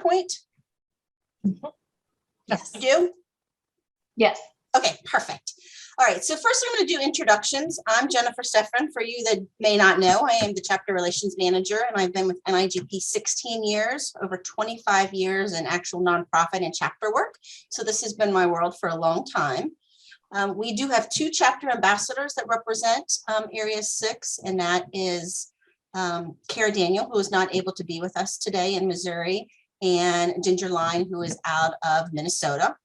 PowerPoint? Yes. You do? Yes. Okay, perfect. All right, so first I'm going to do introductions. I'm Jennifer Steffren. For you that may not know, I am the Chapter Relations Manager, and I've been with NIGP 16 years, over 25 years in actual nonprofit and chapter work. So this has been my world for a long time. We do have 2 chapter ambassadors that represent Area 6, and that is Kara Daniel, who is not able to be with us today in Missouri, and Ginger Line, who is out of Minnesota.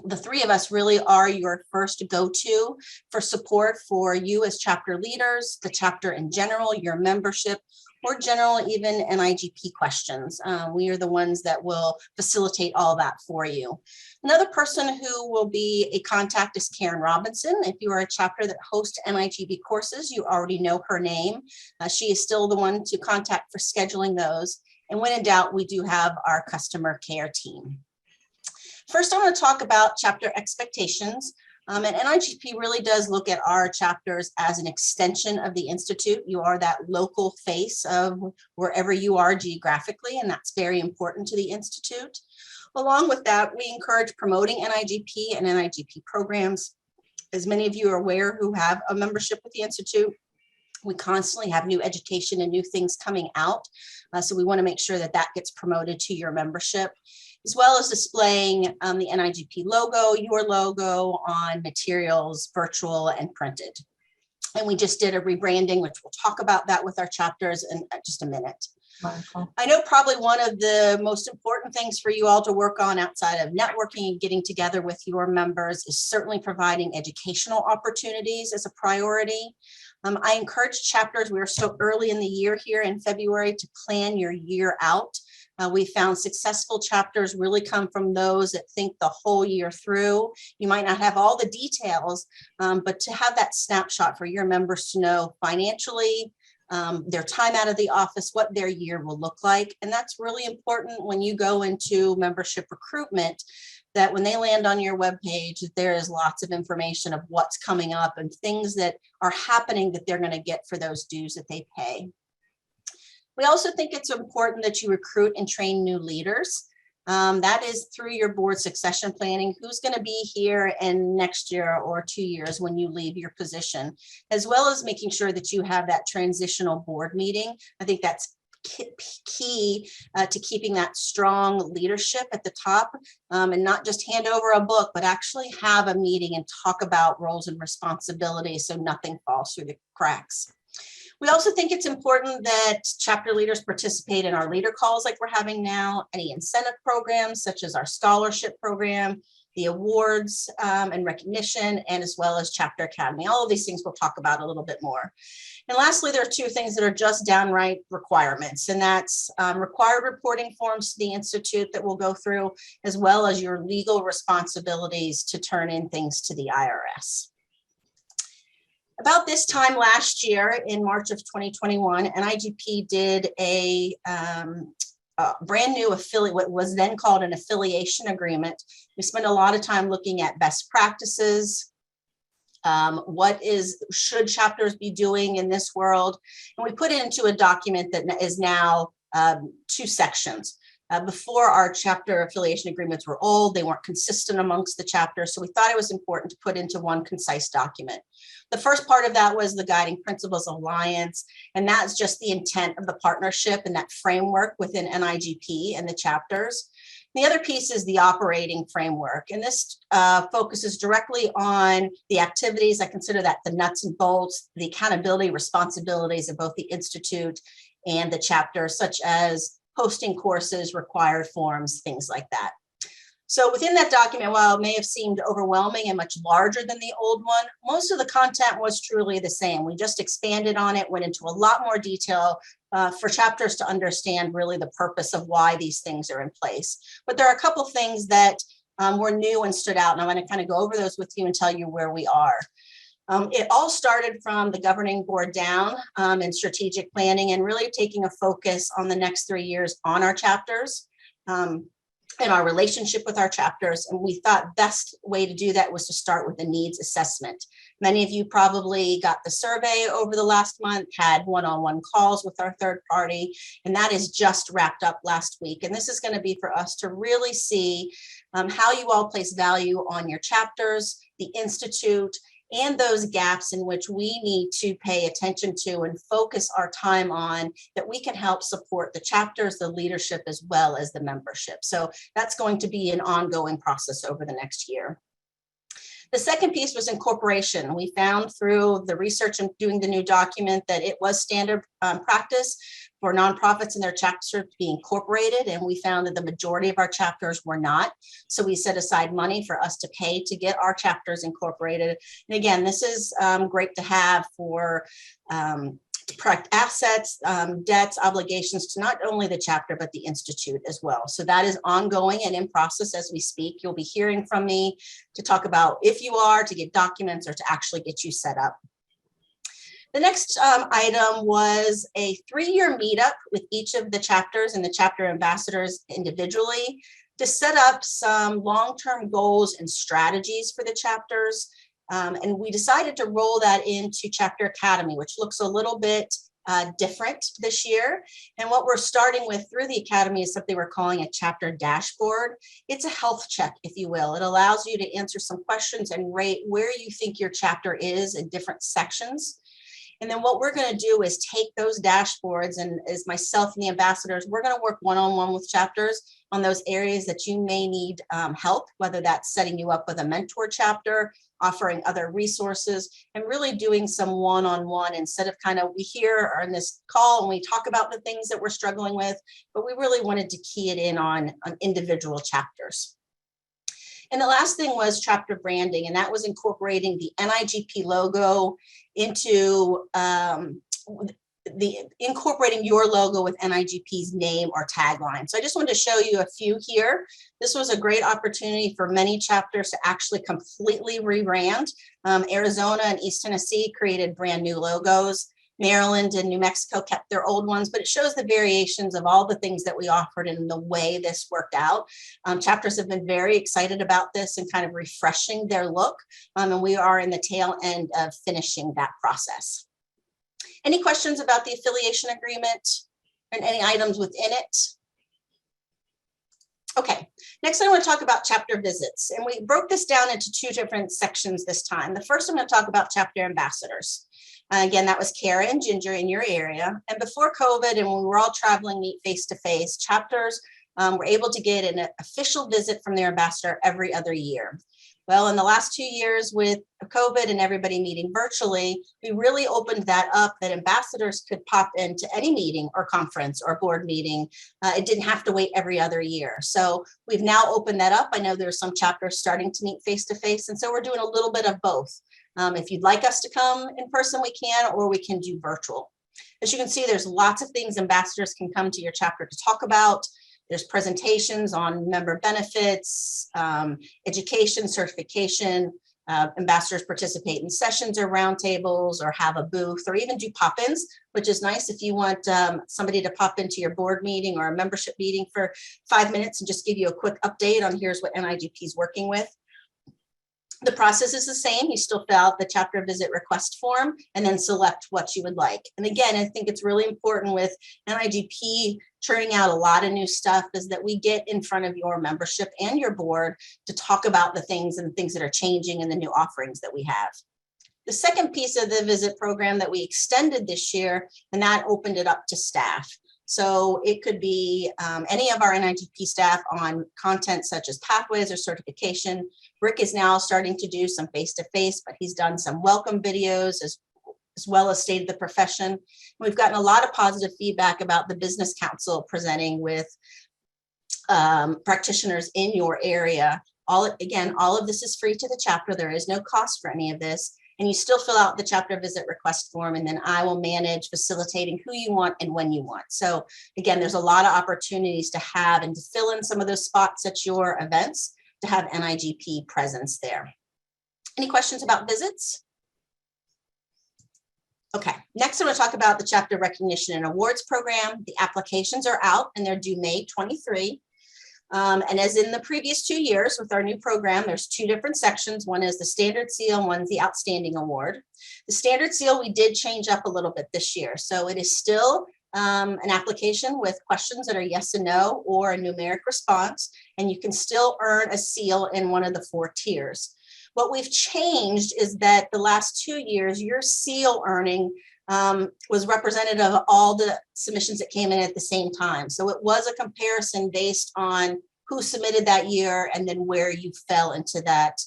The 3 of us really are your first go-to for support for you as chapter leaders, the chapter in general, your membership, or general even NIGP questions. We are the ones that will facilitate all that for you. Another person who will be a contact is Karen Robinson. If you are a chapter that hosts NIGP courses, you already know her name. She is still the one to contact for scheduling those. And when in doubt, we do have our customer care team. First, I want to talk about chapter expectations. And NIGP really does look at our chapters as an extension of the Institute. You are that local face of wherever you are geographically, and that's very important to the Institute. Along with that, we encourage promoting NIGP and NIGP programs. As many of you are aware who have a membership with the Institute, we constantly have new education and new things coming out. So we want to make sure that that gets promoted to your membership, as well as displaying the NIGP logo, your logo on materials, virtual and printed. And we just did a rebranding, which we'll talk about that with our chapters in just a minute. Wonderful. I know probably one of the most important things for you all to work on outside of networking and getting together with your members is certainly providing educational opportunities as a priority. I encourage chapters, we are so early in the year here in February, to plan your year out. We found successful chapters really come from those that think the whole year through. You might not have all the details, but to have that snapshot for your members to know financially, their time out of the office, what their year will look like. And that's really important when you go into membership recruitment, that when they land on your webpage, there is lots of information of what's coming up and things that are happening that they're going to get for those dues that they pay. We also think it's important that you recruit and train new leaders. That is through your board succession planning. Who's going to be here in next year or 2 years when you leave your position, as well as making sure that you have that transitional board meeting. I think that's key to keeping that strong leadership at the top, and not just hand over a book, but actually have a meeting and talk about roles and responsibilities so nothing falls through the cracks. We also think it's important that chapter leaders participate in our leader calls like we're having now, any incentive programs such as our scholarship program, the awards and recognition, and as well as Chapter Academy. All of these things we'll talk about a little bit more. And lastly, there are 2 things that are just downright requirements, and that's required reporting forms to the Institute that we'll go through, as well as your legal responsibilities to turn in things to the IRS. About this time last year, in March of 2021, NIGP did a brand new affiliate, what was then called an affiliation agreement. We spent a lot of time looking at best practices, should chapters be doing in this world, and we put it into a document that is now 2 sections. Before, our chapter affiliation agreements were old, they weren't consistent amongst the chapters, so we thought it was important to put into one concise document. The first part of that was the Guiding Principles Alliance, and that's just the intent of the partnership and that framework within NIGP and the chapters. The other piece is the operating framework, and this focuses directly on the activities. I consider that the nuts and bolts, the accountability responsibilities of both the Institute and the chapter, such as posting courses, required forms, things like that. So within that document, while it may have seemed overwhelming and much larger than the old one, most of the content was truly the same. We just expanded on it, went into a lot more detail for chapters to understand really the purpose of why these things are in place. But there are a couple things that were new and stood out, and I'm going to kind of go over those with you and tell you where we are. It all started from the governing board down in strategic planning and really taking a focus on the next 3 years on our chapters. and our relationship with our chapters. And we thought best way to do that was to start with a needs assessment. Many of you probably got the survey over the last month, had one-on-one calls with our third party, and that is just wrapped up last week. And this is going to be for us to really see how you all place value on your chapters, the Institute, and those gaps in which we need to pay attention to and focus our time on, that we can help support the chapters, the leadership, as well as the membership. So that's going to be an ongoing process over the next year. The second piece was incorporation. We found through the research and doing the new document that it was standard practice for nonprofits and their chapters to be incorporated, and we found that the majority of our chapters were not. So we set aside money for us to pay to get our chapters incorporated. And again, this is great to have for correct assets, debts, obligations to not only the chapter, but the Institute as well. So that is ongoing and in process as we speak. You'll be hearing from me to talk about if you are, to get documents, or to actually get you set up. The next item was a 3-year meetup with each of the chapters and the chapter ambassadors individually to set up some long-term goals and strategies for the chapters. And we decided to roll that into Chapter Academy, which looks a little bit different this year. And what we're starting with through the Academy is something we're calling a chapter dashboard. It's a health check, if you will. It allows you to answer some questions and rate where you think your chapter is in different sections. And then what we're going to do is take those dashboards, and as myself and the ambassadors, we're going to work one-on-one with chapters on those areas that you may need help, whether that's setting you up with a mentor chapter, offering other resources, and really doing some one-on-one instead of kind of we hear or in this call and we talk about the things that we're struggling with, but we really wanted to key it in on individual chapters. And the last thing was chapter branding, and that was incorporating the NIGP logo into incorporating your logo with NIGP's name or tagline. So I just wanted to show you a few here. This was a great opportunity for many chapters to actually completely rebrand. Arizona and East Tennessee created brand new logos. Maryland and New Mexico kept their old ones, but it shows the variations of all the things that we offered and the way this worked out. Chapters have been very excited about this and kind of refreshing their look, and we are in the tail end of finishing that process. Any questions about the affiliation agreement and any items within it? Okay, next I want to talk about chapter visits, and we broke this down into 2 different sections this time. The first I'm going to talk about chapter ambassadors. Again, that was Kara and Ginger in your area. And before COVID and when we were all traveling meet face-to-face, chapters were able to get an official visit from their ambassador every other year. Well, in the last 2 years with COVID and everybody meeting virtually, we really opened that up that ambassadors could pop into any meeting or conference or board meeting. It didn't have to wait every other year. So we've now opened that up. I know there are some chapters starting to meet face-to-face, and so we're doing a little bit of both. If you'd like us to come in person, we can, or we can do virtual. As you can see, there's lots of things ambassadors can come to your chapter to talk about. There's presentations on member benefits, education, certification. Ambassadors participate in sessions or roundtables or have a booth or even do pop-ins, which is nice if you want somebody to pop into your board meeting or a membership meeting for 5 minutes and just give you a quick update on here's what NIGP is working with. The process is the same. You still fill out the chapter visit request form and then select what you would like. And again, I think it's really important with NIGP churning out a lot of new stuff is that we get in front of your membership and your board to talk about the things and things that are changing and the new offerings that we have. The second piece of the visit program that we extended this year, and that opened it up to staff. So it could be any of our NIGP staff on content such as pathways or certification. Rick is now starting to do some face-to-face, but he's done some welcome videos as well as state of the profession. We've gotten a lot of positive feedback about the business council presenting with practitioners in your area. Again, all of this is free to the chapter. There is no cost for any of this. And you still fill out the chapter visit request form, and then I will manage facilitating who you want and when you want. So again, there's a lot of opportunities to have and to fill in some of those spots at your events to have NIGP presence there. Any questions about visits? Okay, next I'm going to talk about the chapter recognition and awards program. The applications are out and they're due May 23. And as in the previous 2 years with our new program, there's 2 different sections. One is the standard seal and one's the outstanding award. The standard seal we did change up a little bit this year. So it is still an application with questions that are yes and no or a numeric response, and you can still earn a seal in one of the 4 tiers. What we've changed is that the last 2 years, your seal earning was representative of all the submissions that came in at the same time. So it was a comparison based on who submitted that year and then where you fell into that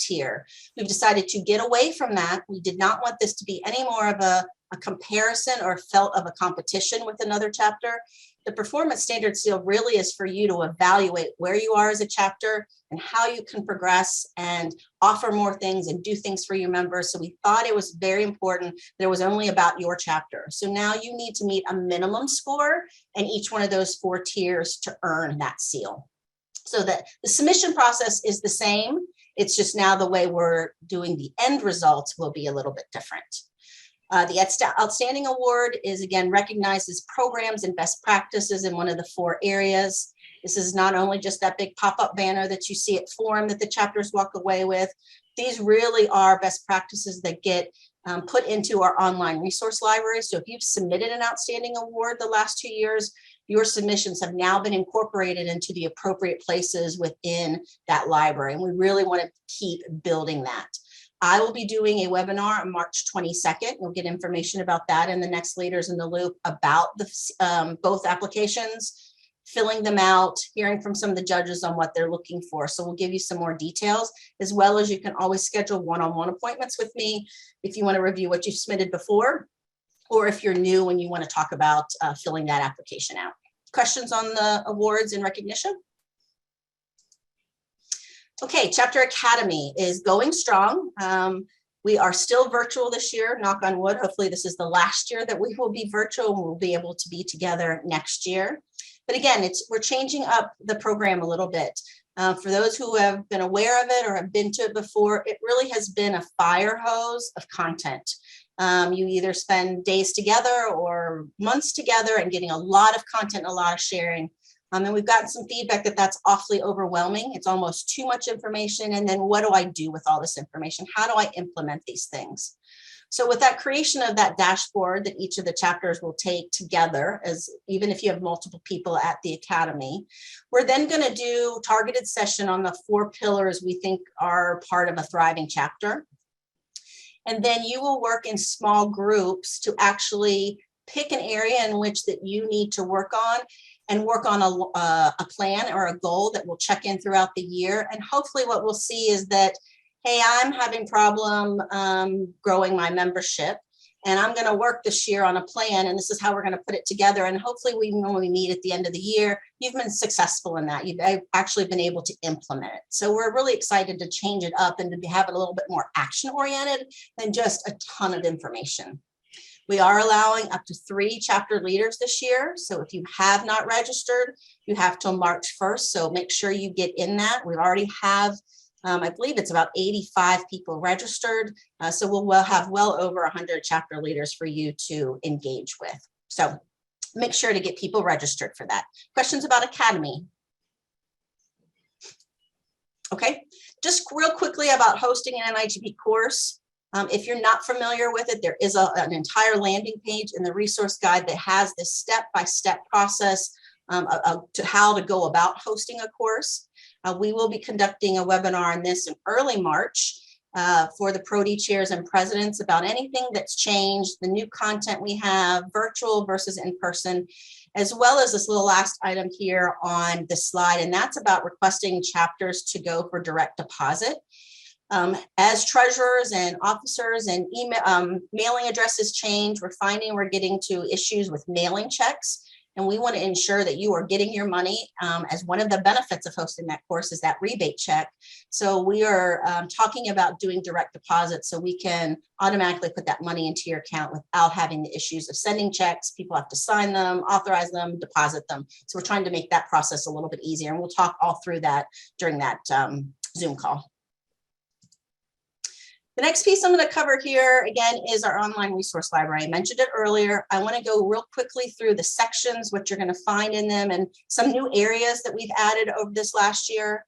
tier. We've decided to get away from that. We did not want this to be any more of a comparison or felt of a competition with another chapter. The performance standard seal really is for you to evaluate where you are as a chapter and how you can progress and offer more things and do things for your members. So we thought it was very important that it was only about your chapter. So now you need to meet a minimum score in each one of those 4 tiers to earn that seal. So that the submission process is the same. It's just now the way we're doing the end results will be a little bit different. The Outstanding Award is, again, recognizes programs and best practices in one of the 4 areas. This is not only just that big pop-up banner that you see at Forum that the chapters walk away with. These really are best practices that get put into our online resource library. So if you've submitted an Outstanding Award the last 2 years, your submissions have now been incorporated into the appropriate places within that library. And we really want to keep building that. I will be doing a webinar on March 22nd. You'll get information about that in the next Leaders in the Loop about the both applications, filling them out, hearing from some of the judges on what they're looking for. So we'll give you some more details, as well as you can always schedule one-on-one appointments with me if you want to review what you've submitted before, or if you're new and you want to talk about filling that application out. Questions on the awards and recognition? Okay, Chapter Academy is going strong. We are still virtual this year, knock on wood. Hopefully this is the last year that we will be virtual and we'll be able to be together next year. But again, we're changing up the program a little bit. For those who have been aware of it or have been to it before, it really has been a fire hose of content. You either spend days together or months together and getting a lot of content, a lot of sharing. And we've gotten some feedback that that's awfully overwhelming. It's almost too much information. And then what do I do with all this information? How do I implement these things? So with that creation of that dashboard that each of the chapters will take together, as even if you have multiple people at the Academy, we're then going to do targeted session on the 4 pillars we think are part of a thriving chapter. And then you will work in small groups to actually pick an area in which that you need to work on and work on a plan or a goal that will check in throughout the year. And hopefully what we'll see is that, hey, I'm having problem growing my membership, and I'm going to work this year on a plan, and this is how we're going to put it together. And hopefully when we meet at the end of the year, you've been successful in that. You've actually been able to implement it. So we're really excited to change it up and to have it a little bit more action oriented than just a ton of information. We are allowing up to 3 chapter leaders this year. So if you have not registered, you have till March 1st. So make sure you get in that. We already have, I believe it's about 85 people registered. So we'll have well over 100 chapter leaders for you to engage with. So make sure to get people registered for that. Questions about Academy? Okay, just real quickly about hosting an NIGP course. If you're not familiar with it, there is an entire landing page in the resource guide that has this step-by-step process to how to go about hosting a course. We will be conducting a webinar on this in early March for the Pro-D chairs and presidents about anything that's changed, the new content we have, virtual versus in-person, as well as this little last item here on the slide, and that's about requesting chapters to go for direct deposit. As treasurers and officers and email, mailing addresses change, we're finding we're getting to issues with mailing checks, and we want to ensure that you are getting your money. As one of the benefits of hosting that course is that rebate check. So we are talking about doing direct deposit so we can automatically put that money into your account without having the issues of sending checks. People have to sign them, authorize them, deposit them. So we're trying to make that process a little bit easier, and we'll talk all through that during that Zoom call. The next piece I'm going to cover here again is our online resource library. I mentioned it earlier. I want to go real quickly through the sections, what you're going to find in them, and some new areas that we've added over this last year.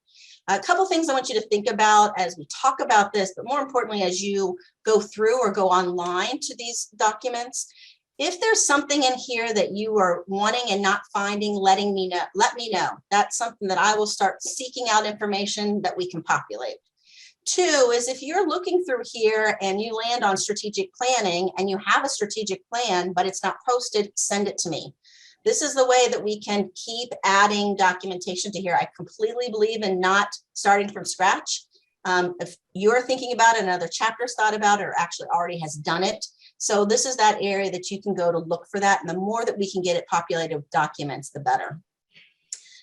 A couple things I want you to think about as we talk about this, but more importantly, as you go through or go online to these documents. If there's something in here that you are wanting and not finding, let me know. That's something that I will start seeking out information that we can populate. Two is if you're looking through here and you land on strategic planning and you have a strategic plan, but it's not posted, send it to me. This is the way that we can keep adding documentation to here. I completely believe in not starting from scratch. If you're thinking about it, another chapter's thought about it or actually already has done it. So this is that area that you can go to look for that. And the more that we can get it populated with documents, the better.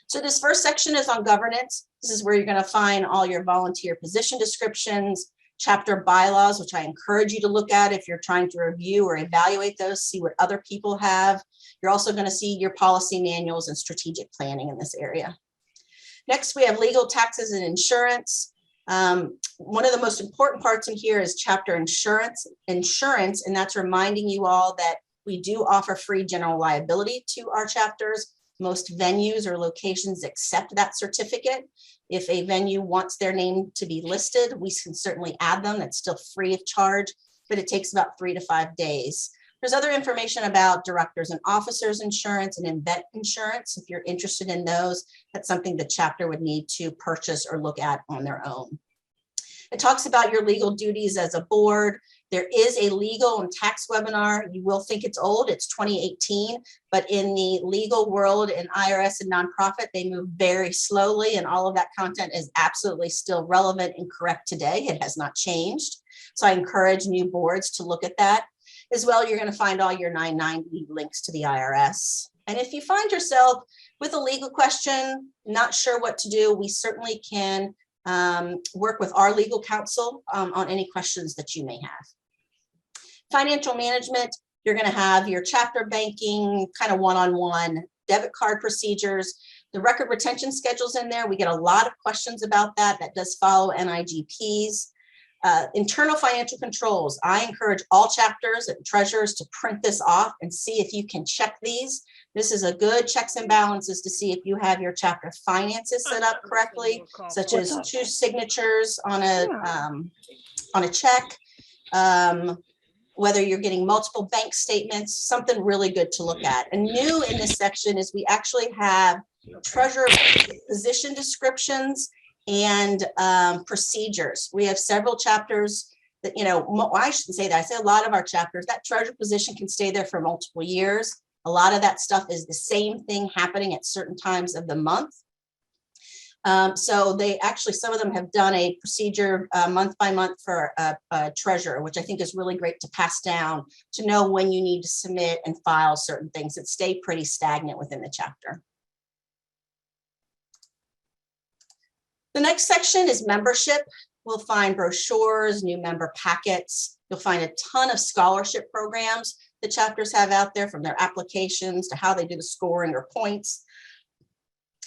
So this first section is on governance. This is where you're going to find all your volunteer position descriptions, chapter bylaws, which I encourage you to look at if you're trying to review or evaluate those, see what other people have. You're also going to see your policy manuals and strategic planning in this area. Next, we have legal, taxes, and insurance. One of the most important parts in here is chapter insurance, and that's reminding you all that we do offer free general liability to our chapters. Most venues or locations accept that certificate. If a venue wants their name to be listed, we can certainly add them. It's still free of charge, but it takes about 3 to 5 days. There's other information about directors and officers insurance and event insurance. If you're interested in those, that's something the chapter would need to purchase or look at on their own. It talks about your legal duties as a board. There is a legal and tax webinar. You will think it's old, it's 2018, but in the legal world in IRS and nonprofit, they move very slowly and all of that content is absolutely still relevant and correct today. It has not changed. So I encourage new boards to look at that. As well, you're going to find all your 990 links to the IRS. And if you find yourself with a legal question, not sure what to do, we certainly can work with our legal counsel on any questions that you may have. Financial management, you're going to have your chapter banking, kind of one-on-one debit card procedures, the record retention schedules in there. We get a lot of questions about that. That does follow NIGPs. Internal financial controls. I encourage all chapters and treasurers to print this off and see if you can check these. This is a good checks and balances to see if you have your chapter finances set up correctly, such as 2 signatures on a check, whether you're getting multiple bank statements, something really good to look at. And new in this section is we actually have treasurer position descriptions and procedures. We have several chapters that, I shouldn't say that. I say a lot of our chapters, that treasurer position can stay there for multiple years. A lot of that stuff is the same thing happening at certain times of the month. So they actually, some of them have done a procedure month by month for a treasurer, which I think is really great to pass down to know when you need to submit and file certain things that stay pretty stagnant within the chapter. The next section is membership. We'll find brochures, new member packets. You'll find a ton of scholarship programs the chapters have out there, from their applications to how they do the scoring or points.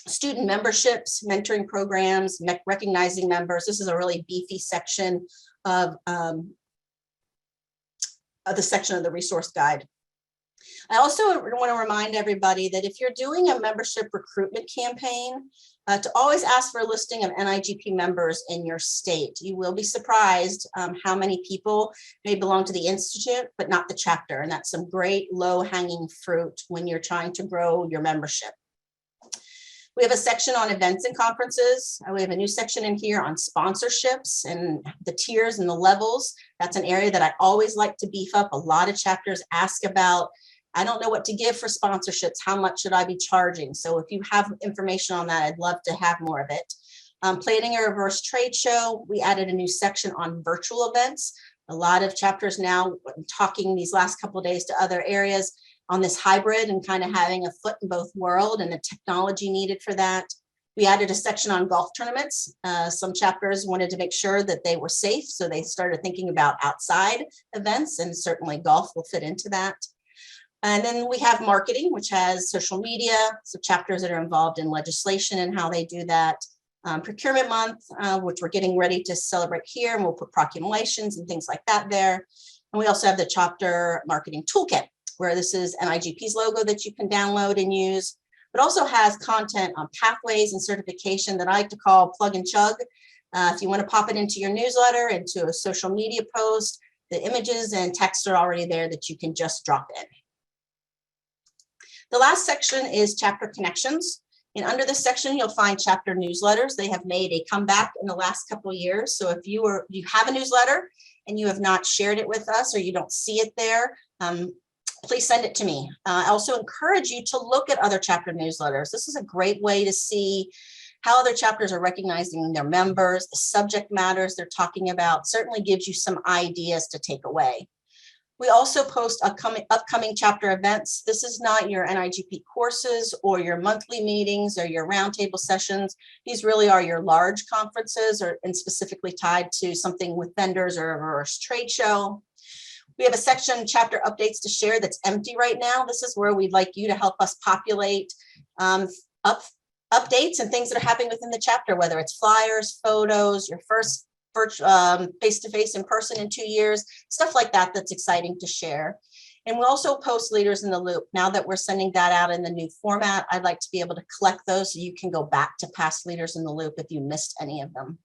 Student memberships, mentoring programs, recognizing members. This is a really beefy section of the section of the resource guide. I also want to remind everybody that if you're doing a membership recruitment campaign, to always ask for a listing of NIGP members in your state. You will be surprised how many people may belong to the Institute, but not the chapter. And that's some great low-hanging fruit when you're trying to grow your membership. We have a section on events and conferences. We have a new section in here on sponsorships and the tiers and the levels. That's an area that I always like to beef up. A lot of chapters ask about, I don't know what to give for sponsorships. How much should I be charging? So if you have information on that, I'd love to have more of it. Planning a reverse trade show. We added a new section on virtual events. A lot of chapters now talking these last couple of days to other areas on this hybrid and kind of having a foot in both world and the technology needed for that. We added a section on golf tournaments. Some chapters wanted to make sure that they were safe, so they started thinking about outside events, and certainly golf will fit into that. And then we have marketing, which has social media, so chapters that are involved in legislation and how they do that. Procurement Month, which we're getting ready to celebrate here, and we'll put proclamations and things like that there. And we also have the chapter marketing toolkit, where this is NIGP's logo that you can download and use, but also has content on pathways and certification that I like to call plug and chug. If you want to pop it into your newsletter, into a social media post, the images and text are already there that you can just drop in. The last section is chapter connections. And under this section, you'll find chapter newsletters. They have made a comeback in the last couple of years. So if you have a newsletter and you have not shared it with us, or you don't see it there, please send it to me. I also encourage you to look at other chapter newsletters. This is a great way to see how other chapters are recognizing their members, the subject matters they're talking about. Certainly gives you some ideas to take away. We also post upcoming chapter events. This is not your NIGP courses or your monthly meetings or your roundtable sessions. These really are your large conferences and specifically tied to something with vendors or a trade show. We have a section, chapter updates to share, that's empty right now. This is where we'd like you to help us populate updates and things that are happening within the chapter, whether it's flyers, photos, your first face-to-face in person in 2 years, stuff like that that's exciting to share. And we also post Leaders in the Loop. Now that we're sending that out in the new format, I'd like to be able to collect those so you can go back to past Leaders in the Loop if you missed any of them.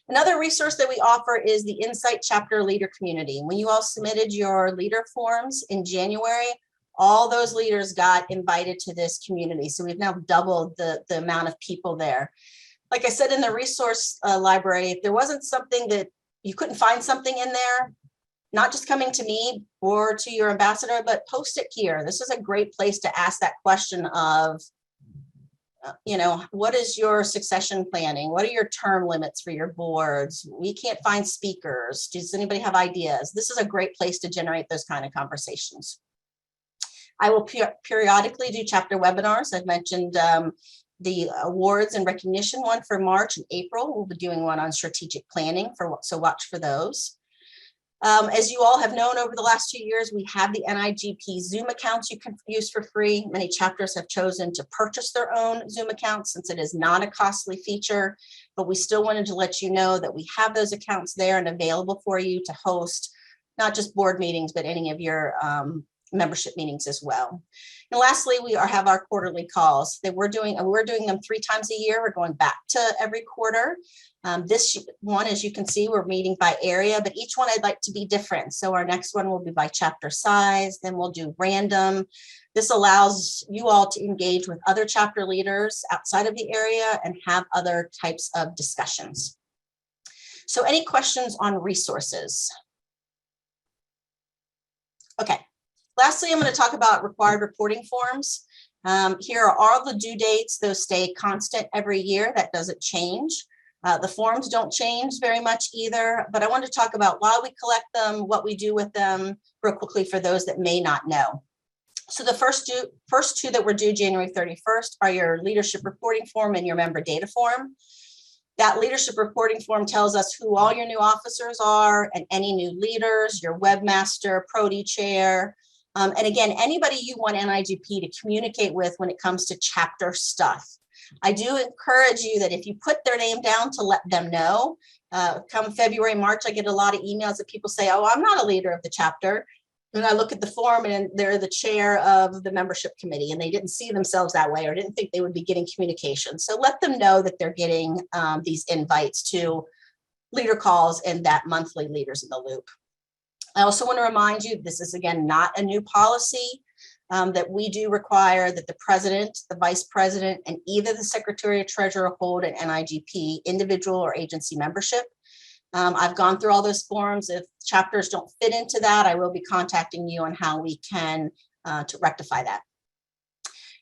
Another resource that we offer is the Insight Chapter Leader Community. When you all submitted your leader forms in January, all those leaders got invited to this community. So we've now doubled the amount of people there. Like I said in the resource library, if there wasn't something that you couldn't find something in there, not just coming to me or to your ambassador, but post it here. This is a great place to ask that question of, what is your succession planning? What are your term limits for your boards? We can't find speakers. Does anybody have ideas? This is a great place to generate those kind of conversations. I will periodically do chapter webinars. I've mentioned the awards and recognition one for March and April. We'll be doing one on strategic planning, so watch for those. As you all have known over the last 2 years, we have the NIGP Zoom accounts you can use for free. Many chapters have chosen to purchase their own Zoom accounts since it is not a costly feature, but we still wanted to let you know that we have those accounts there and available for you to host not just board meetings, but any of your membership meetings as well. And lastly, we have our quarterly calls that we're doing them 3 times a year. We're going back to every quarter. This one, as you can see, we're meeting by area, but each one I'd like to be different. So our next one will be by chapter size, then we'll do random. This allows you all to engage with other chapter leaders outside of the area and have other types of discussions. So any questions on resources? Okay. Lastly, I'm going to talk about required reporting forms. Here are all the due dates. Those stay constant every year. That doesn't change. The forms don't change very much either, but I want to talk about why we collect them, what we do with them, real quickly for those that may not know. So the first two that were due January 31st are your leadership reporting form and your member data form. That leadership reporting form tells us who all your new officers are and any new leaders, your webmaster, Prodi chair, and again, anybody you want NIGP to communicate with when it comes to chapter stuff. I do encourage you that if you put their name down to let them know. Come February, March, I get a lot of emails that people say, oh, I'm not a leader of the chapter. And I look at the form and they're the chair of the membership committee and they didn't see themselves that way or didn't think they would be getting communication. So let them know that they're getting these invites to leader calls and that monthly Leaders in the Loop. I also want to remind you, this is again, not a new policy, that we do require that the president, the vice president, and either the secretary or treasurer hold an NIGP individual or agency membership. I've gone through all those forms. If chapters don't fit into that, I will be contacting you on how we can to rectify that.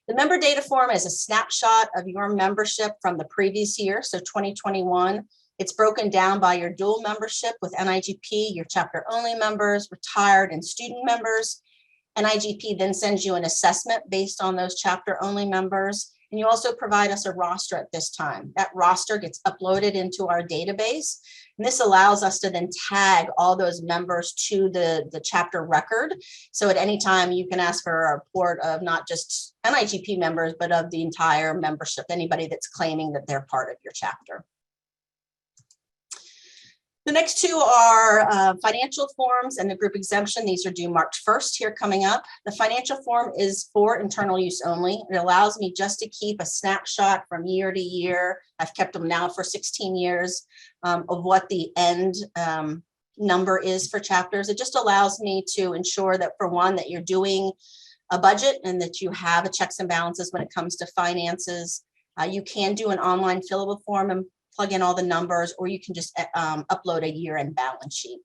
The member data form is a snapshot of your membership from the previous year, so 2021. It's broken down by your dual membership with NIGP, your chapter only members, retired and student members. NIGP then sends you an assessment based on those chapter only members. And you also provide us a roster at this time. That roster gets uploaded into our database. And this allows us to then tag all those members to the chapter record. So at any time you can ask for a report of not just NIGP members, but of the entire membership, anybody that's claiming that they're part of your chapter. The next two are financial forms and the group exemption. These are due March 1st here coming up. The financial form is for internal use only. It allows me just to keep a snapshot from year to year. I've kept them now for 16 years of what the end number is for chapters. It just allows me to ensure that, for one, that you're doing a budget and that you have a checks and balances when it comes to finances. You can do an online fillable form and plug in all the numbers, or you can just upload a year-end balance sheet.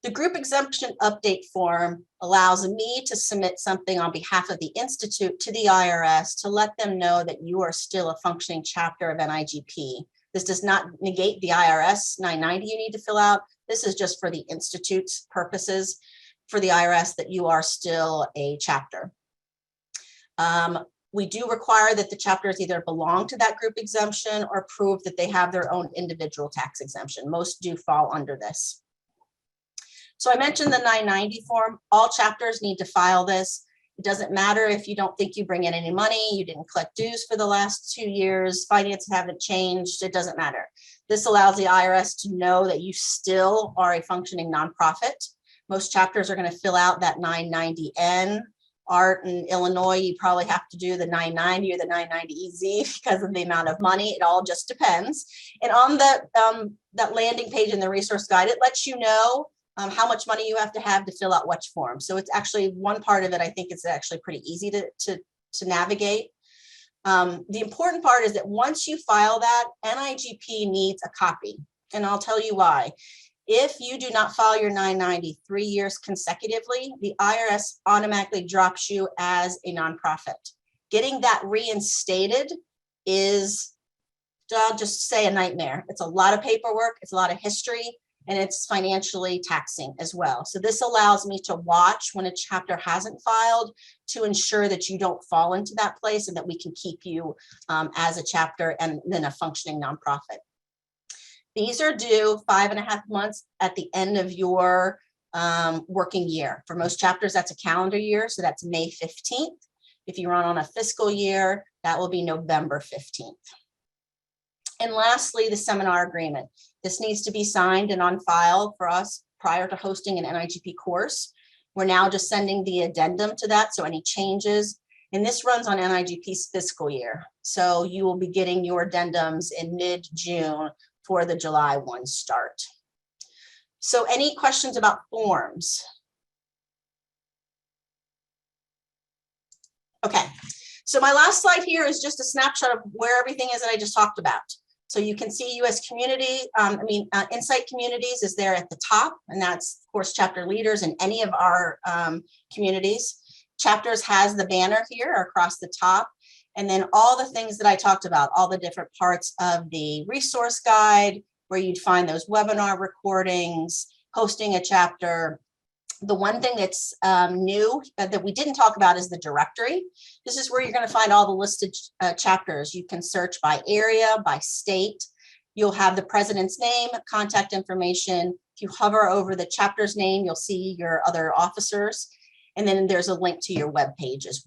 The group exemption update form allows me to submit something on behalf of the Institute to the IRS to let them know that you are still a functioning chapter of NIGP. This does not negate the IRS 990 you need to fill out. This is just for the Institute's purposes for the IRS that you are still a chapter. We do require that the chapters either belong to that group exemption or prove that they have their own individual tax exemption. Most do fall under this. So I mentioned the 990 form. All chapters need to file this. It doesn't matter if you don't think you bring in any money, you didn't collect dues for the last 2 years, finances haven't changed, it doesn't matter. This allows the IRS to know that you still are a functioning nonprofit. Most chapters are going to fill out that 990N. Art in Illinois, you probably have to do the 990 or the 990EZ because of the amount of money. It all just depends. And on that landing page in the resource guide, it lets you know how much money you have to fill out which form. So it's actually one part of it. I think it's actually pretty easy to navigate. The important part is that once you file that, NIGP needs a copy, and I'll tell you why. If you do not file your 990 3 years consecutively, the IRS automatically drops you as a nonprofit. Getting that reinstated is, I'll just say, a nightmare. It's a lot of paperwork, it's a lot of history, and it's financially taxing as well. So this allows me to watch when a chapter hasn't filed to ensure that you don't fall into that place and that we can keep you as a chapter and then a functioning nonprofit. These are due 5.5 months at the end of your working year. For most chapters, that's a calendar year, so that's May 15th. If you run on a fiscal year, that will be November 15th. And lastly, the seminar agreement. This needs to be signed and on file for us prior to hosting an NIGP course. We're now just sending the addendum to that, so any changes. And this runs on NIGP's fiscal year. So you will be getting your addendums in mid-June for the July 1 start. So any questions about forms? Okay, so my last slide here is just a snapshot of where everything is that I just talked about. So you can see US community, Insight Communities is there at the top, and that's, of course, chapter leaders in any of our communities. Chapters has the banner here across the top. And then all the things that I talked about, all the different parts of the resource guide, where you'd find those webinar recordings, hosting a chapter. The one thing that's new that we didn't talk about is the directory. This is where you're going to find all the listed chapters. You can search by area, by state. You'll have the president's name, contact information. If you hover over the chapter's name, you'll see your other officers. And then there's a link to your web page as well.